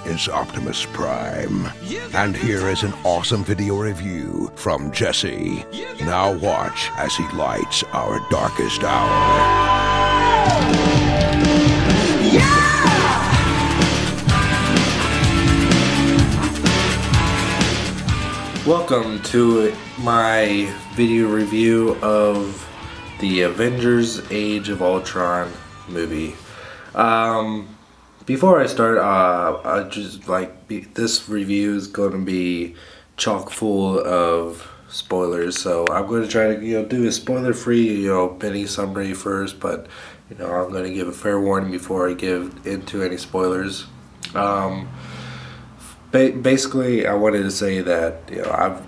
is Optimus Prime. And here is an awesome video review from Jesse. Now watch as he lights our darkest hour. Welcome to my video review of the Avengers Age of Ultron movie. Before I start, this review is going to be chock full of spoilers, so I'm going to try to do a spoiler-free mini summary first, but I'm going to give a fair warning before I give into any spoilers. Basically, I wanted to say that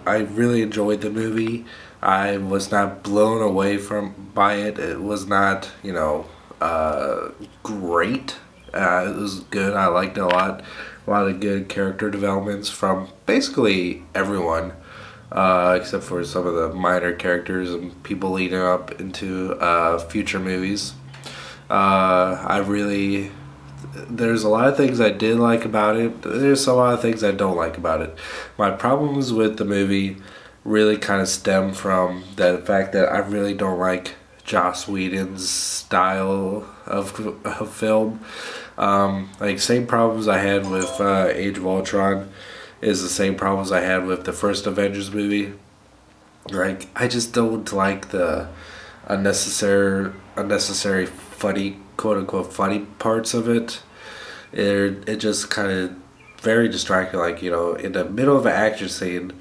I really enjoyed the movie. I was not blown away by it. It was not great. It was good. I liked it a lot. A lot of good character developments from basically everyone, except for some of the minor characters and people leading up into future movies. There's a lot of things I did like about it. There's a lot of things I don't like about it. My problems with the movie really kind of stem from the fact that I really don't like Joss Whedon's style of film. Same problems I had with Age of Ultron is the same problems I had with the first Avengers movie. I just don't like the unnecessary funny, quote-unquote funny parts of it. It just kind of very distracting. In the middle of an action scene,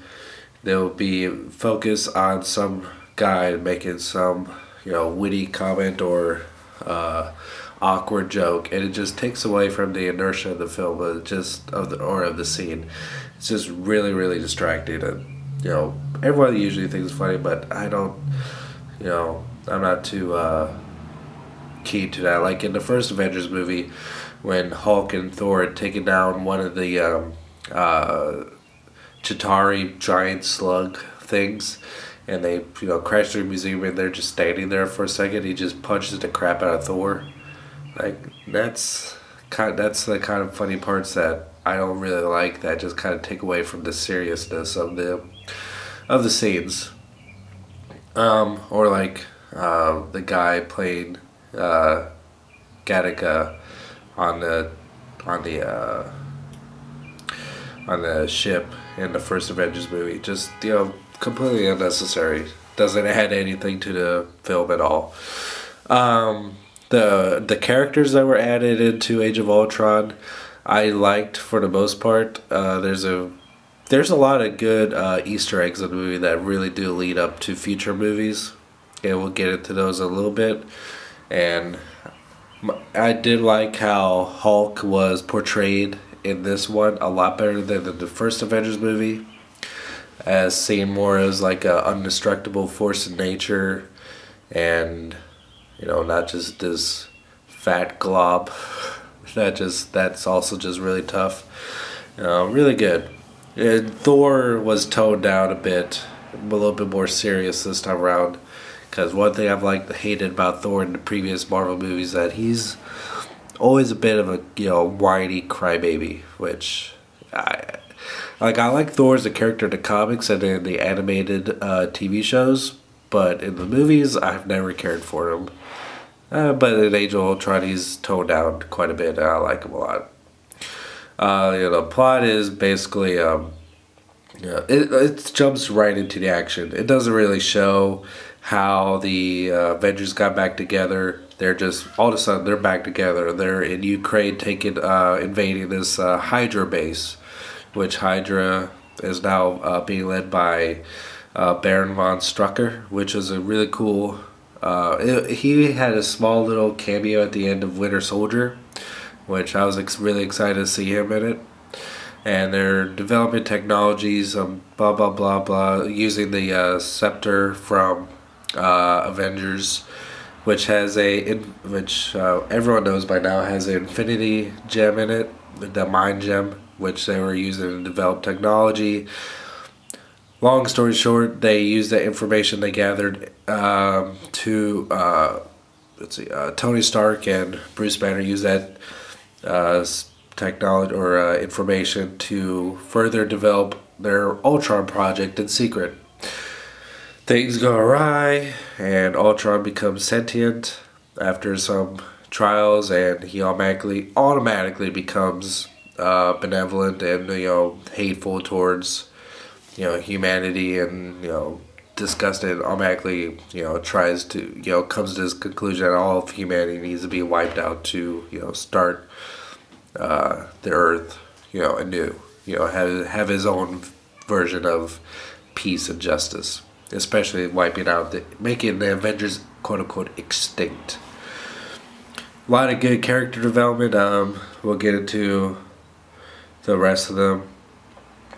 there'll be focus on some guy making some witty comment or awkward joke, and it just takes away from the inertia of the film, of the scene. It's just really distracting, and everyone usually thinks it's funny, but I don't. I'm not too key to that. Like in the first Avengers movie, when Hulk and Thor had taken down one of the Chitauri giant slug things, and they crashed through a museum, and they're just standing there for a second. He just punches the crap out of Thor. That's the kind of funny parts that I don't really like, that just kind of take away from the seriousness of the scenes. Or the guy playing Gattaca on the ship in the first Avengers movie. Just completely unnecessary. Doesn't add anything to the film at all. The characters that were added into Age of Ultron, I liked for the most part. There's a lot of good Easter eggs in the movie that really do lead up to future movies, and we'll get into those a little bit. And I did like how Hulk was portrayed in this one a lot better than the first Avengers movie, as seen more as like a indestructible force in nature, and not just this fat glob that's also just really tough. Really good. And Thor was toned down a little bit more serious this time around, because one thing I've hated about Thor in the previous Marvel movies is that he's always a bit of a whiny crybaby, which I like Thor as a character in the comics and in the animated TV shows, but in the movies I've never cared for him. But in Age of Ultron he's toned down quite a bit, and I like him a lot. The plot is basically it jumps right into the action. It doesn't really show how the Avengers got back together. They're just all of a sudden they're back together. They're in Ukraine invading this Hydra base, which Hydra is now being led by Baron von Strucker, which is a really cool. He had a small little cameo at the end of Winter Soldier, which I was really excited to see him in it. And they're developing technologies, blah blah blah blah, using the scepter from Avengers, which has which everyone knows by now has an infinity gem in it, the mind gem, which they were using to develop technology. Long story short, they used that information they gathered Tony Stark and Bruce Banner used that technology or information to further develop their Ultron project in secret. Things go awry, and Ultron becomes sentient after some trials, and he automatically becomes benevolent and hateful towards humanity, and disgusted, automatically tries to comes to his conclusion that all of humanity needs to be wiped out to start the earth anew, have his own version of peace and justice, especially wiping out making the Avengers quote unquote extinct. A lot of good character development. We'll get into the rest of them.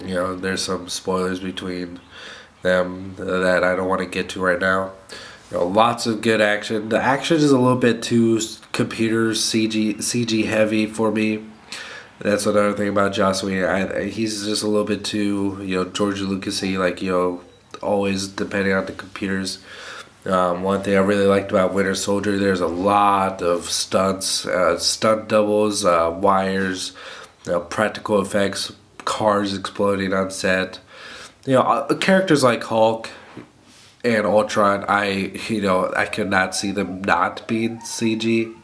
There's some spoilers between them that I don't want to get to right now. Lots of good action. The action is a little bit too computer CG heavy for me. That's another thing about Joss Whedon. He's just a little bit too George Lucas-y, always depending on the computers. One thing I really liked about Winter Soldier, there's a lot of stunts, stunt doubles, wires, practical effects, cars exploding on set. Characters like Hulk and Ultron, I could not see them not being CG.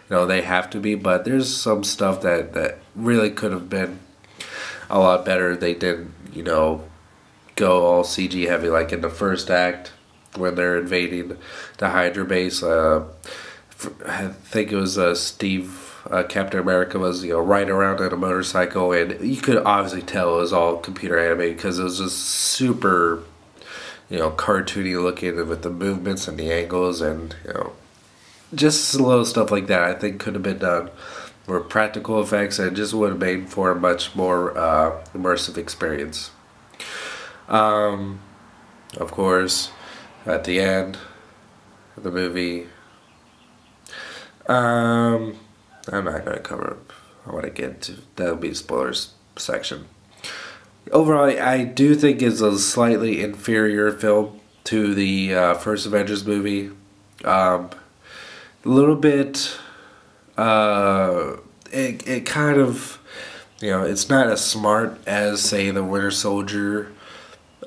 They have to be, but there's some stuff that really could have been a lot better. They didn't, go all CG heavy like in the first act when they're invading the Hydra base. I think it was Captain America was riding around on a motorcycle, and you could obviously tell it was all computer animated because it was just super cartoony looking with the movements and the angles, and just little stuff like that I think could have been done for practical effects, and just would have made for a much more immersive experience. Of course, at the end of the movie, I'm not going to cover it. I want to get to that'll be spoilers section. Overall, I do think it's a slightly inferior film to the first Avengers movie. A little bit. It kind of, it's not as smart as say the Winter Soldier,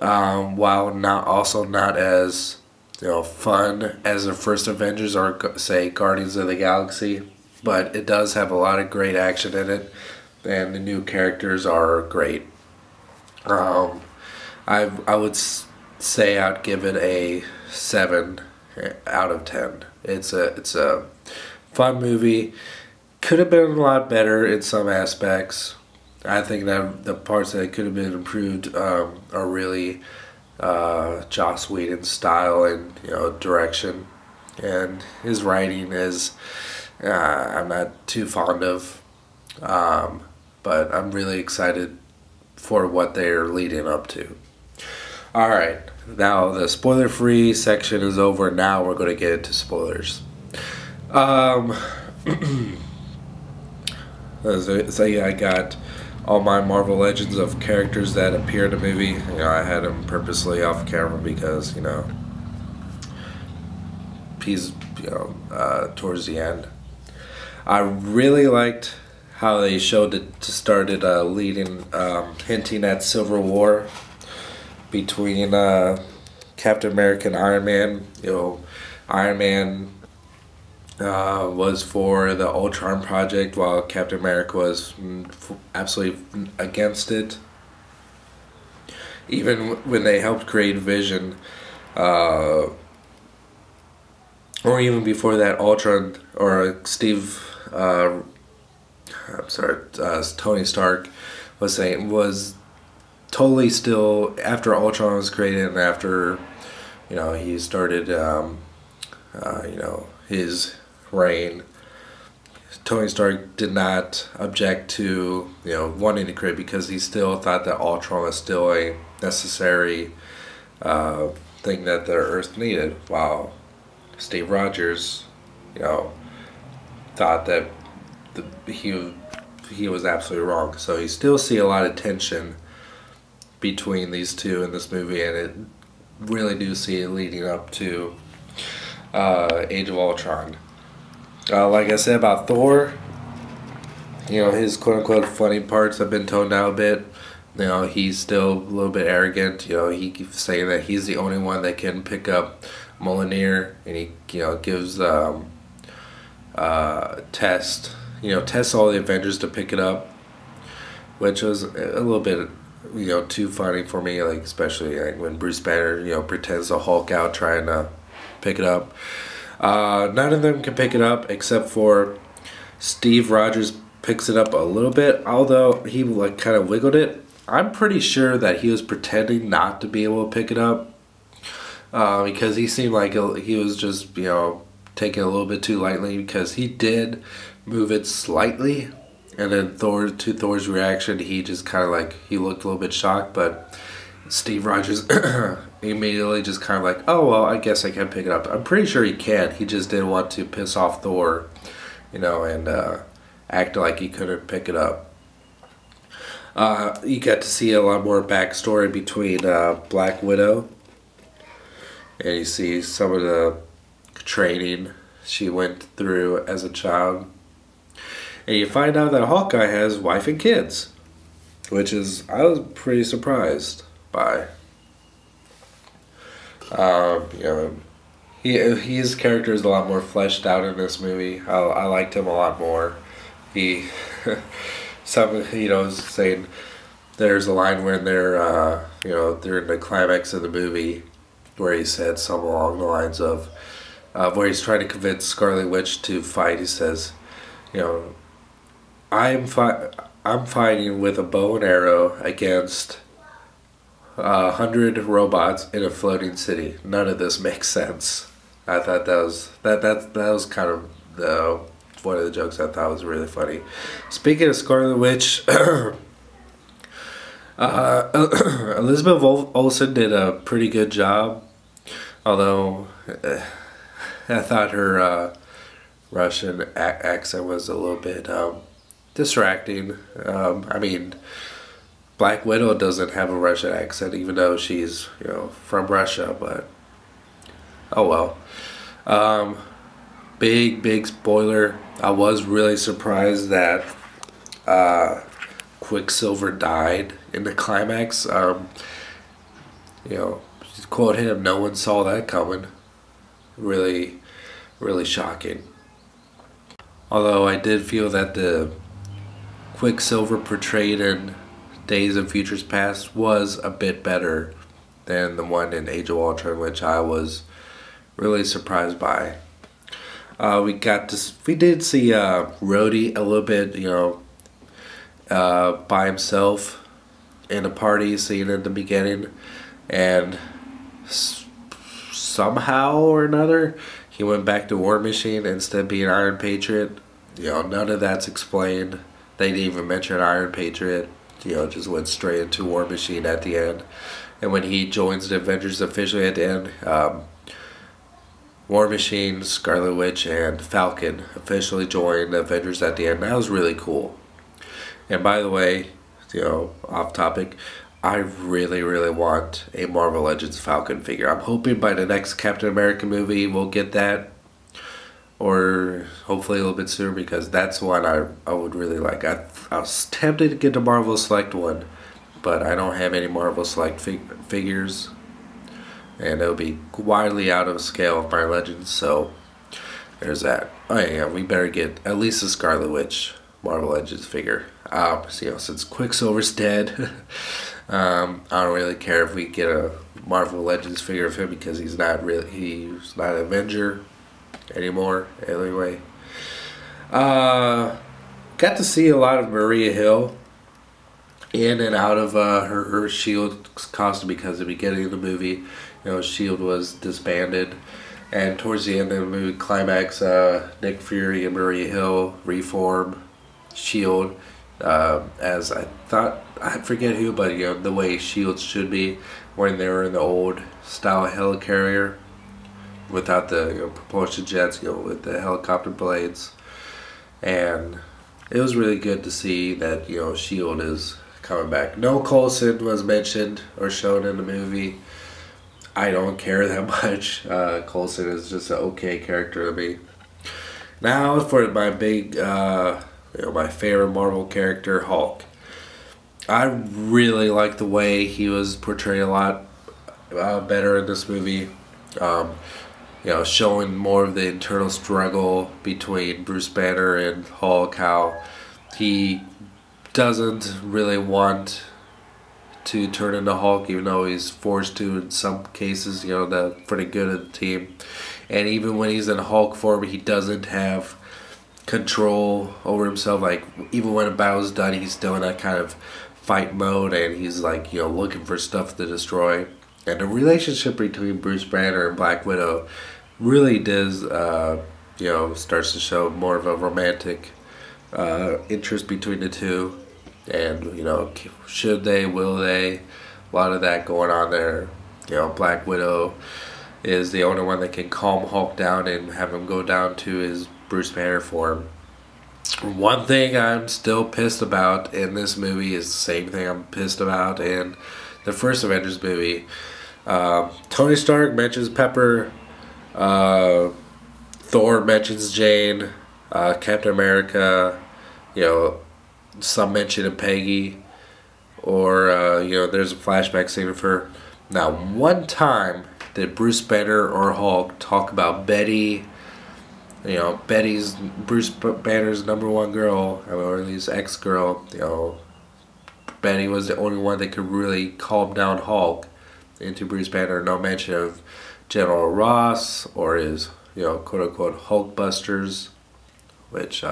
while not as fun as the first Avengers or say Guardians of the Galaxy. But it does have a lot of great action in it, and the new characters are great. I would say I'd give it a 7 out of 10. It's a fun movie. Could have been a lot better in some aspects. I think that the parts that could have been improved are really Joss Whedon's style and direction, and his writing is I'm not too fond of, but I'm really excited for what they're leading up to. Alright, now the spoiler-free section is over. Now we're going to get into spoilers. So yeah, I got all my Marvel Legends of characters that appear in the movie. I had them purposely off camera because, he's, towards the end. I really liked how they showed it started leading, hinting at Civil War between Captain America and Iron Man. Iron Man was for the Ultron project, while Captain America was absolutely against it. Even when they helped create Vision, or even before that, Ultron or Tony Stark was totally still, after Ultron was created and after he started his reign, Tony Stark did not object to wanting to create, because he still thought that Ultron was still a necessary thing that the Earth needed, while Steve Rogers thought that he was absolutely wrong. So you still see a lot of tension between these two in this movie, and it really do see it leading up to Age of Ultron. Like I said about Thor, his quote-unquote funny parts have been toned down a bit. He's still a little bit arrogant. He keeps saying that he's the only one that can pick up Mjolnir, and he, gives tests all the Avengers to pick it up, which was a little bit, too funny for me, like, especially like when Bruce Banner, pretends to Hulk out trying to pick it up. None of them can pick it up except for Steve Rogers picks it up a little bit, although he like kind of wiggled it. I'm pretty sure that he was pretending not to be able to pick it up because he seemed like he was just, taking it a little bit too lightly, because he did move it slightly, and then Thor's reaction, he just kind of like, he looked a little bit shocked, but Steve Rogers immediately just kind of like, oh, well, I guess I can pick it up. I'm pretty sure he can. He just didn't want to piss off Thor, and act like he couldn't pick it up. You got to see a lot more backstory between Black Widow, and you see some of the training she went through as a child, and you find out that Hawkeye has wife and kids, which is, I was pretty surprised by. His character is a lot more fleshed out in this movie. I liked him a lot more. He saying, there's a line when they're they're in the climax of the movie where he said something along the lines of where he's trying to convince Scarlet Witch to fight. He says, I'm fighting with a bow and arrow against 100 robots in a floating city. None of this makes sense. I thought that was kind of one of the jokes I thought was really funny. Speaking of Scarlet Witch, Elizabeth Olsen did a pretty good job, although I thought her Russian accent was a little bit distracting. I mean, Black Widow doesn't have a Russian accent, even though she's from Russia, but oh well. Big spoiler. I was really surprised that Quicksilver died in the climax. Quote him, no one saw that coming. Really shocking. Although I did feel that the Quicksilver portrayed in Days of Futures Past was a bit better than the one in Age of Ultron, which I was really surprised by. We did see Rhodey a little bit, by himself in a party scene in the beginning, and somehow or another he went back to War Machine instead of being Iron Patriot. None of that's explained. They didn't even mention Iron Patriot. Just went straight into War Machine at the end. And when he joins the Avengers officially at the end, War Machine, Scarlet Witch, and Falcon officially joined the Avengers at the end. That was really cool. And by the way, off topic, I really want a Marvel Legends Falcon figure. I'm hoping by the next Captain America movie we'll get that, or hopefully a little bit sooner, because that's one I would really like. I was tempted to get the Marvel Select one, but I don't have any Marvel Select figures, and it'll be widely out of scale of my Legends, so there's that. Oh yeah, we better get at least a Scarlet Witch Marvel Legends figure. Since Quicksilver's dead, I don't really care if we get a Marvel Legends figure of him, because he's not an Avenger anymore. Anyway, got to see a lot of Maria Hill in and out of her SHIELD costume, because at the beginning of the movie, SHIELD was disbanded, and towards the end of the movie climax, Nick Fury and Maria Hill reform SHIELD as I forget who, but the way SHIELD should be when they were in the old style helicarrier without the propulsion jets, with the helicopter blades. And it was really good to see that SHIELD is coming back. No Coulson was mentioned or shown in the movie. I don't care that much. Coulson is just an okay character to me. Now for my big my favorite Marvel character, Hulk. I really like the way he was portrayed a lot better in this movie. Showing more of the internal struggle between Bruce Banner and Hulk, how he doesn't really want to turn into Hulk, even though he's forced to in some cases, for the good of the team. And even when he's in Hulk form, he doesn't have control over himself. Like, even when a battle's done, he's still in that kind of fight mode, and he's like, looking for stuff to destroy. And the relationship between Bruce Banner and Black Widow really does, starts to show more of a romantic interest between the two. And, should they, will they, a lot of that going on there. Black Widow is the only one that can calm Hulk down and have him go down to his Bruce Banner form. One thing I'm still pissed about in this movie is the same thing I'm pissed about in the first Avengers movie. Tony Stark mentions Pepper, Thor mentions Jane, Captain America, some mention of Peggy, or there's a flashback scene of her. Now, one time did Bruce Banner or Hulk talk about Betty. Betty's Bruce Banner's #1 girl, or at least ex-girl. Betty was the only one that could really calm down Hulk into Bruce Banner. No mention of General Ross or his, quote-unquote Hulkbusters, which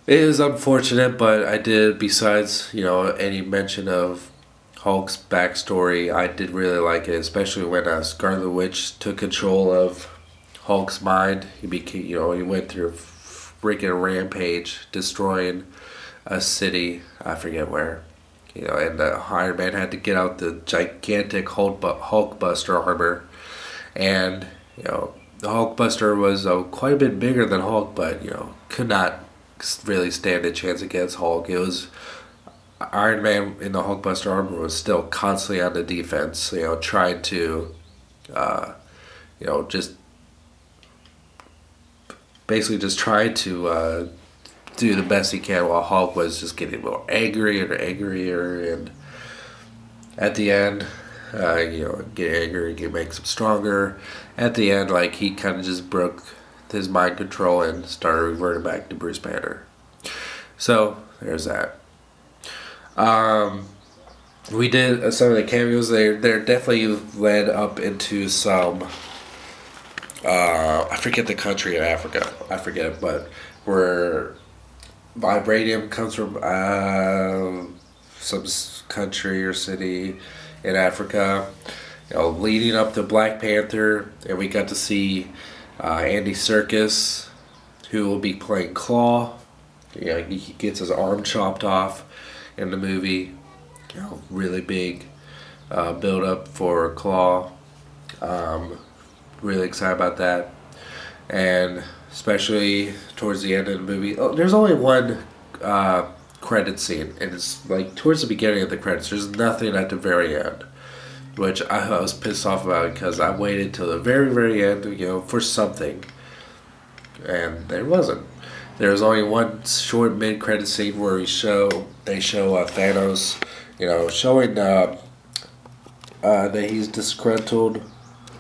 is unfortunate, but I did, besides, any mention of Hulk's backstory, I did really like it, especially when Scarlet Witch took control of Hulk's mind. He became, he went through a freaking rampage, destroying a city, I forget where, and Iron Man had to get out the gigantic Hulkbuster armor, and, the Hulkbuster was quite a bit bigger than Hulk, but, could not really stand a chance against Hulk. It was, Iron Man in the Hulkbuster armor was still constantly on the defense, trying to, just basically just trying to do the best he can, while Hulk was just getting more angrier and angrier, and at the end, get angry, get makes him stronger. At the end, he kind of just broke his mind control and started reverting back to Bruce Banner. So there's that. We did some of the cameos. They're definitely led up into some. I forget the country in Africa. I forget it, but where vibranium comes from, some country or city in Africa. Leading up to Black Panther, and we got to see Andy Serkis, who will be playing Claw. He gets his arm chopped off in the movie. Really big build up for Claw. Really excited about that, and especially towards the end of the movie. There's only one credit scene, and it's towards the beginning of the credits. There's nothing at the very end, which I was pissed off about, because I waited till the very, very end, for something, and there wasn't. There was only one short mid-credit scene where they show Thanos, showing that he's disgruntled,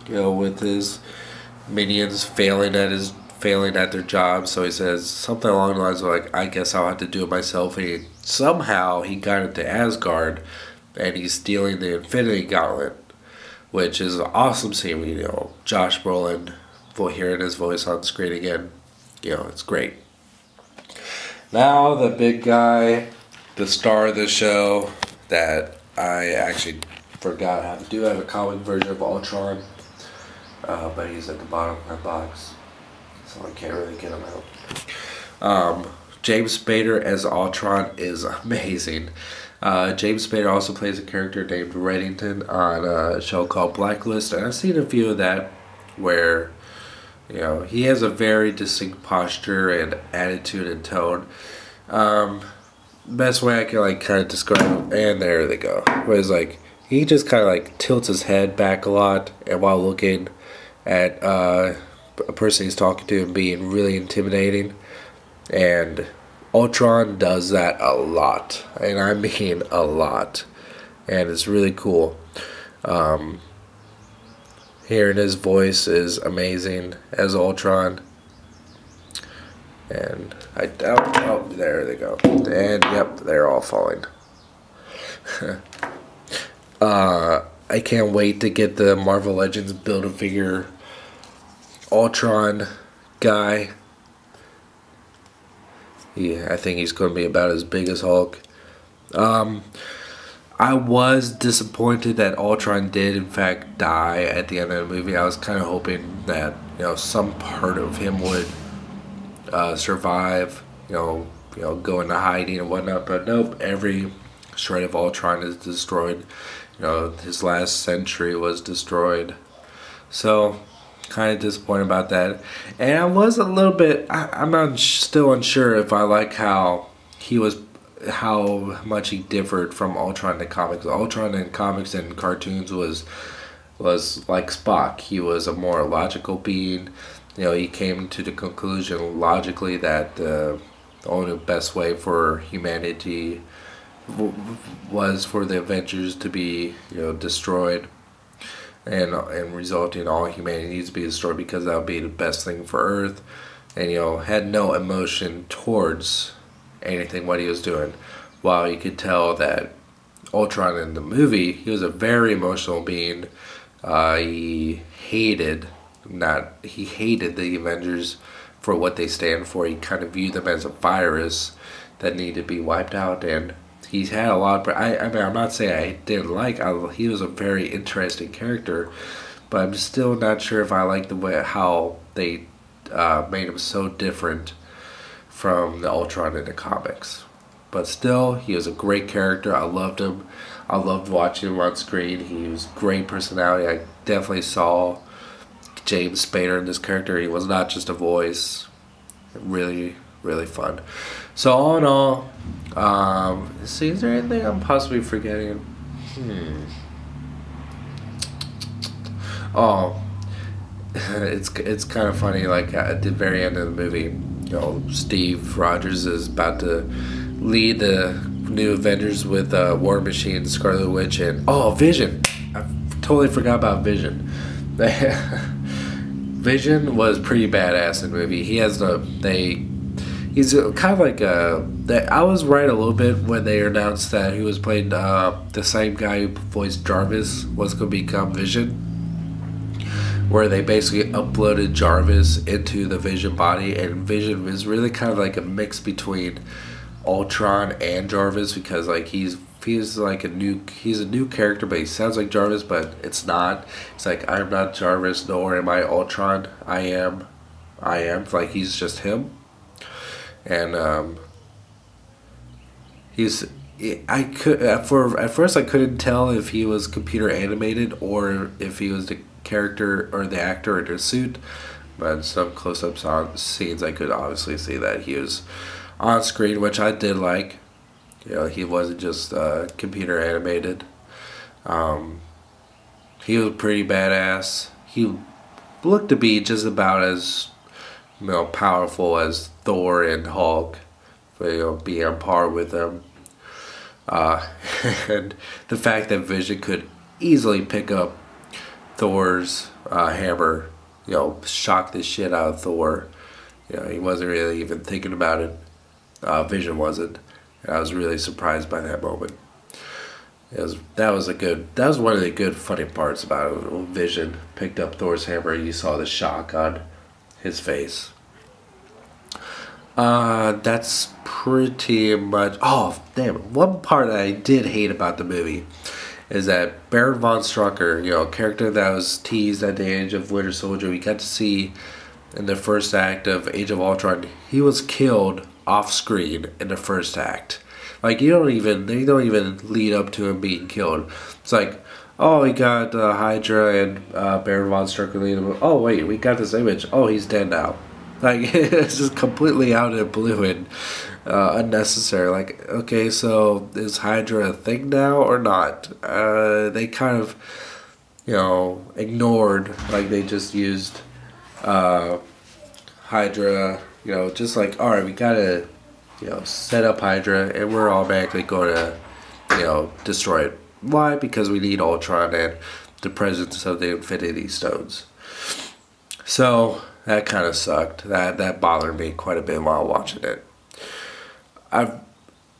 with his minions failing at their job. So he says something along the lines of I guess I'll have to do it myself. And somehow he got into Asgard, and he's stealing the Infinity Gauntlet, which is an awesome scene. Josh Brolin, hearing his voice on the screen again, it's great. Now the big guy, the star of the show, that I actually forgot how to do. I have a comic version of Ultron, but he's at the bottom of my box, so I can't really get him out. James Spader as Ultron is amazing. James Spader also plays a character named Reddington on a show called Blacklist, and I've seen a few of that where he has a very distinct posture and attitude and tone. Best way I can kind of describe him, and there they go. Where it's he just kind of tilts his head back a lot, and while looking at a person he's talking to and being really intimidating. And Ultron does that a lot, and I mean a lot, and it's really cool. Hearing his voice is amazing as Ultron. And oh, there they go. And yep, they're all falling. I can't wait to get the Marvel Legends Build-A-Figure Ultron guy. Yeah, I think he's going to be about as big as Hulk. I was disappointed that Ultron did in fact die at the end of the movie. I was kind of hoping that, you know, some part of him would survive, you know, go into hiding and whatnot. But nope, every shred of Ultron is destroyed. You know, his last century was destroyed. So, kind of disappointed about that. And I was a little bit, I'm not still unsure if I like how much he differed from Ultron in the comics. Ultron in comics and cartoons was like Spock. He was a more logical being. You know, he came to the conclusion logically that the only best way for humanity was for the Avengers to be, you know, destroyed, and resulting in all humanity needs to be destroyed because that would be the best thing for Earth. And, you know, had no emotion towards anything what he was doing. While you could tell that Ultron in the movie, he was a very emotional being. He hated the Avengers for what they stand for. He kind of viewed them as a virus that needed to be wiped out. And he's had a lot of, I mean, I'm not saying I didn't like, he was a very interesting character, but I'm still not sure if I like the way how they made him so different from the Ultron in the comics. But still, he was a great character. I loved him. I loved watching him on screen. He was great personality. I definitely saw James Spader in this character. He was not just a voice. Really, really fun. So all in all, see, is there anything I'm possibly forgetting? Oh, it's kind of funny. Like at the very end of the movie, you know, Steve Rogers is about to lead the new Avengers with War Machine, Scarlet Witch, and Vision. I totally forgot about Vision. Vision was pretty badass in the movie. He's kind of like I was right a little bit when they announced that he was playing the same guy who voiced Jarvis was going to become Vision, where they basically uploaded Jarvis into the Vision body, and Vision is really kind of like a mix between Ultron and Jarvis, because like he's like a new character, but he sounds like Jarvis, but it's not. It's like, I'm not Jarvis, nor am I Ultron. I am like, he's just him. And at first I couldn't tell if he was computer animated or if he was the character or the actor in his suit, but in some close-up scenes I could obviously see that he was on screen, which I did like. You know, he wasn't just computer animated. He was pretty badass. He looked to be just about as, you know, powerful as Thor and Hulk, but, you know, be on par with them. And the fact that Vision could easily pick up Thor's hammer, you know, shock the shit out of Thor. You know, he wasn't really even thinking about it. Vision wasn't. And I was really surprised by that moment. That was one of the good funny parts about it. When Vision picked up Thor's hammer, you saw the shock on his face. That's pretty much. Oh, damn! One part I did hate about the movie is that Baron von Strucker, you know, a character that was teased at the Age of Winter Soldier, we got to see in the first act of Age of Ultron. He was killed off screen in the first act. Like, they don't even lead up to him being killed. It's like, oh, we got Hydra and Baron von Strucker leading him. Oh wait, we got this image. Oh, he's dead now. Like, it's just completely out of the blue and unnecessary. Like, okay, so is Hydra a thing now or not? They kind of, you know, ignored, like they just used Hydra you know, just like, all right, we gotta, you know, set up Hydra, and we're automatically going to, you know, destroy it. Why? Because we need Ultron and the presence of the Infinity Stones. So that kind of sucked. That bothered me quite a bit while watching it.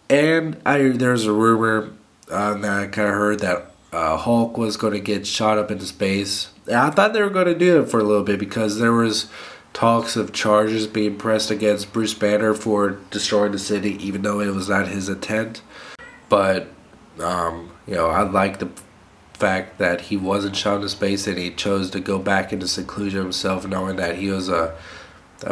There's a rumor that I kind of heard that Hulk was going to get shot up into space. And I thought they were going to do it for a little bit because there was talks of charges being pressed against Bruce Banner for destroying the city, even though it was not his intent. But you know, I like the fact that he wasn't shot into space and he chose to go back into seclusion himself, knowing that he was a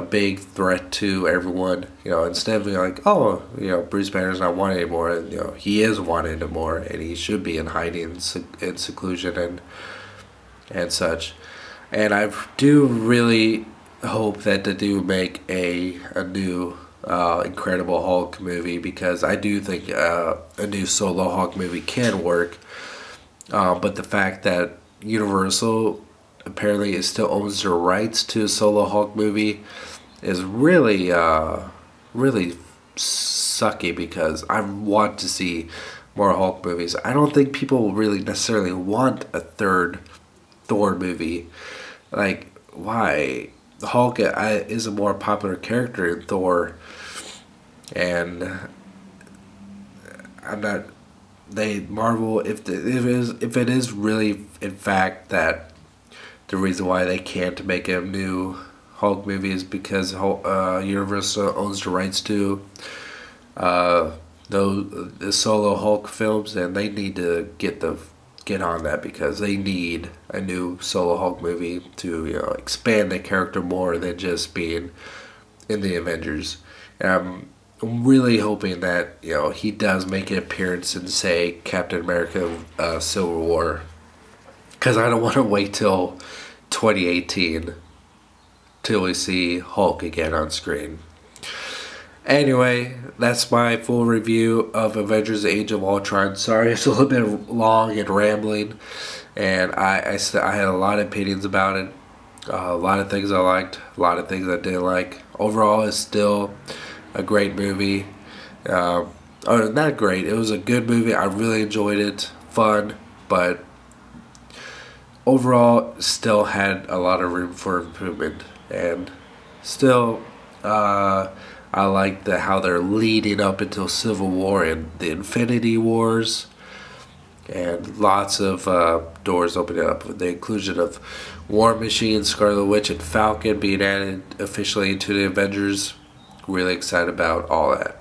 big threat to everyone. You know, instead of being like, oh, you know, Bruce Banner's not wanted anymore, and, you know, he is wanted more, and he should be in hiding in seclusion and such. And I do really hope that they do make a new Incredible Hulk movie, because I do think a new solo Hulk movie can work. But the fact that Universal apparently still owns the rights to a solo Hulk movie is really, really sucky, because I want to see more Hulk movies. I don't think people really necessarily want a third Thor movie. Like, why? Hulk is a more popular character in Thor, and I'm not. Marvel, if it is really in fact that the reason why they can't make a new Hulk movie is because Universal owns the rights to the solo Hulk films, and they need to get on that, because they need a new solo Hulk movie to, you know, expand the character more than just being in the Avengers. And I'm really hoping that, you know, he does make an appearance in, say, Captain America Civil War, because I don't want to wait till 2018 till we see Hulk again on screen. Anyway, that's my full review of Avengers Age of Ultron. Sorry it's a little bit long and rambling, and I had a lot of opinions about it. A lot of things I liked, a lot of things I didn't like. Overall, it's still a great movie. Not great, it was a good movie. I really enjoyed it. Fun, but overall still had a lot of room for improvement. And still, I like how they're leading up until Civil War and the Infinity Wars, and lots of doors opening up with the inclusion of War Machine, Scarlet Witch, and Falcon being added officially into the Avengers. Really excited about all that.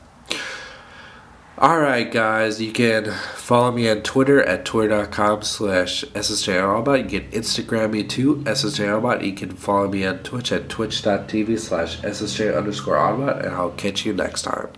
Alright guys, you can follow me on Twitter at twitter.com/SSJAllBot. You can Instagram me too, SSJAllBot. You can follow me on Twitch at twitch.tv/SSJ_Allbot, and I'll catch you next time.